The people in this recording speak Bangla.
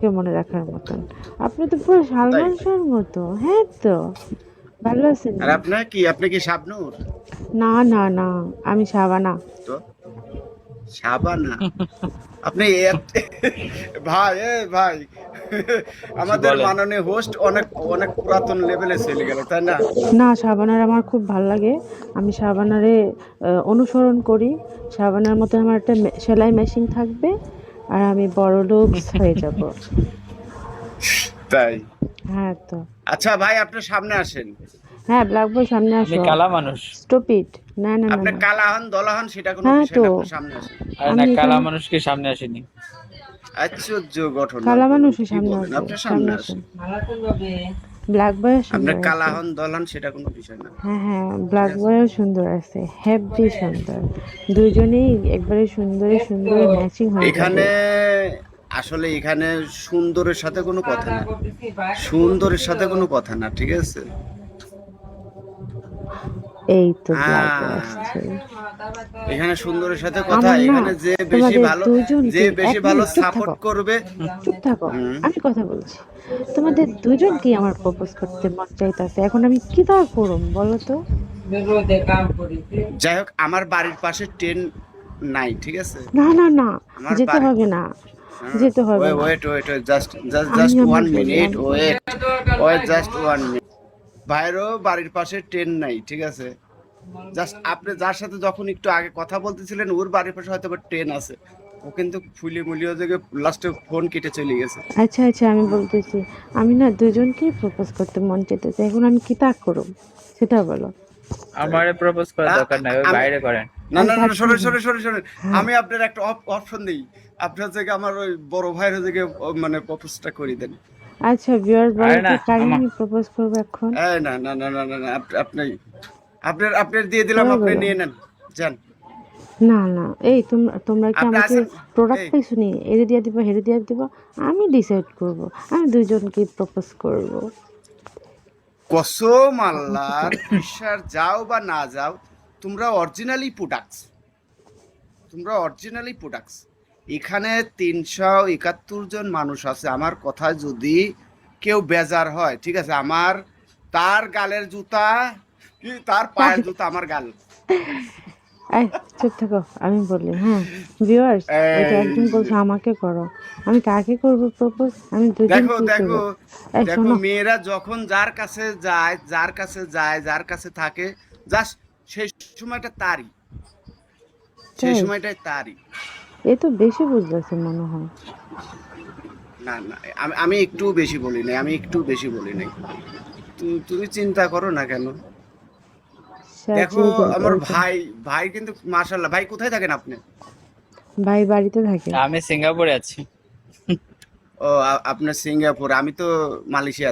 আপনাকে মনে রাখার মতন। আপনি তো পুরো তাই? সালমান শাহর মতো। হ্যাঁ তো। ভালো আছেন আর নি? আপনি কি শাবনূর? না, না, না। আমি শাবানা। তো শাবানা। আপনি ভাই ভাই কিছু আমাদের বলেন। মাননীয় হোস্ট অনেক অনেক পুরাতন লেভেলে চলে গেল, তাই না? না, শাবানার আমার খুব ভাল লাগে। আমি শাবানারে অনুসরণ করি। শাবানার মতো আমার একটা সেলাই মেশিন থাকবে। আর আমি বড়লোকস হয়ে যাব। তাই? হ্যাঁ তো। আচ্ছা ভাই, আপনার সামনে আসেন। হ্যাঁ, ব্ল্যাক বয় সামনে আপনি আসো। কালা মানুষ। Stop it. না, না, না, আপনি না। কালা হন দলা হন সেটা কোনো হ্যাঁ বিষয় তো। না, আপনার সামনে আসেন। আরে না, আমি কালা এখানে মানুষকে সামনে আসেনি। আশ্চর্য ঘটনা কালা বলেন, মানুষই কি সামনে বলেন, আসবে। আপনার সামনে সামনে আসেন। আসেন। ব্ল্যাক বয়ও আপনি সুন্দর কালা আছে। হন দলা হন সেটা কোনো বিষয় না, হ্যাঁ, হ্যাঁ, ঠিক ব্ল্যাক আছে? বয়ও সুন্দর আছে। হেব্বি সুন্দর। দুইজনেই একবারে সুন্দরে সুন্দর ম্যাচিং হয়ে যাবে। এখানে আসলে এখানে সুন্দরের সাথে কোনো কথা না, সুন্দরের সাথে কোনো কথা না, ঠিক আছে? এই তো ব্ল্যাক বয় হ্যাঁ, আসছে। এখানে সুন্দরের সাথে কথা, আমার না এখানে তোমাদের যে দুজনকে বেশি এক ভালো মিনিট চুপ সাপোর্ট থাকো। করবে। চুপ থাকো। হুম। আমি কথা বলছি। তোমাদের দুজনকেই আমার প্রপোজ করতে মন চাইতাছে। এখন আমি কি তা করুম বলো তো? যাই হোক, আমার বাড়ির পাশে ট্রেন নাই, ঠিক আছে? না, না, না। আমার যেতে বাড়ি, হবে না। হ্যাঁ, যেতে হবে না। Wait wait wait, just just আমি জাস্ট আমি ওয়ান বলি মিনিট, আমি বলি। Wait wait, just one minute. ভাইরও বাড়ির পাশে ট্রেন নাই, ঠিক আছে? জাস্ট আপনি যার সাথে যখন একটু আগে কথা বলতেছিলেন ওর বাড়ির পাশে হয়তো বা ট্রেন আছে, ও কিন্তু ফুলি মুলিও থেকে লাস্টে ফোন কেটে চলে গেছে। আচ্ছা, আচ্ছা, আমি বলতেছি। আমি না দুজনকেই প্রপোজ করতে মন চাইতেছে। এখন আমি কি তা করুম? সেটা বলো। তাই? আমারে প্রপোজ করার আ- দরকার নাই, ওই আমি বাইরে করেন। না না না না, আচ্ছা, শোনেন হ্যাঁ। শোনেন শোনেন শোনেন, হ্যাঁ। আমি আপনার একটা অপশন দিই। আপনার থেকে আমার ওই বড় ভাইয়ের থেকে মানে প্রপোজটা করে দেন। আচ্ছা, ভিউয়ার্স বলো আরে তো না, কারে আমা আমি প্রপোজ করবো এখন? এই না না না না না না, আপনি আপনার দিয়ে দিলাম, সবাই আপনি বলো। নিয়ে নেন, যান। না, না। এই তোমরা কি আপনি আমাকে আসেন। প্রোডাক্ট এই পাইছো নি? এরে দিয়া দিবা, হেরে দিয়া দিবা। আমি ডিসাইড করব। আমি দুজনকেই প্রপোজ করব। কসম আমাকে আল্লাহর, বলো। বিশ্বাস যাও বা না যাও, তোমরা অরিজিনালি প্রোডাক্টস, তোমরা অরিজিনালি প্রোডাক্টস। এখানে ৩৭১ জন মানুষ আছে, আমার কথা যদি কেউ বেজার হয়, ঠিক আছে, তার গালের জুতা কি তার পায়ের জুতা আমার গাল। এই চুপ থাকো। আমি বলি, হ্যাঁ? ভিউয়ার্স, ওই যে এই একজন যে, বলছে আমাকে করো। আমি কাকে করব প্রপোজ? আমি দেখো দুজনকেই করব। দেখো এই দেখো, শোনো। মেয়েরা যখন যার কাছে থাকে, জাস্ট সেই সময়টা তারই, সেই তাই? সময়টাই তারই। এ তো বেশি বুঝতেছে মনে হয়। না না, আমি একটু বেশি বলি নাই, আমি একটু বেশি বলি নাই। তুমি চিন্তা করো না কেন। দেখো, সাজিয়ে যাক আমার ওইটা। ভাই, ভাই কিন্তু মাশাল্লাহ। ভাই কোথায় থাকেন আপনি? ভাই বাড়িতে থাকে। আমি সিঙ্গাপুরে আছি। ও, আপনার সিঙ্গাপুর, আমি তো মালয়েশিয়া।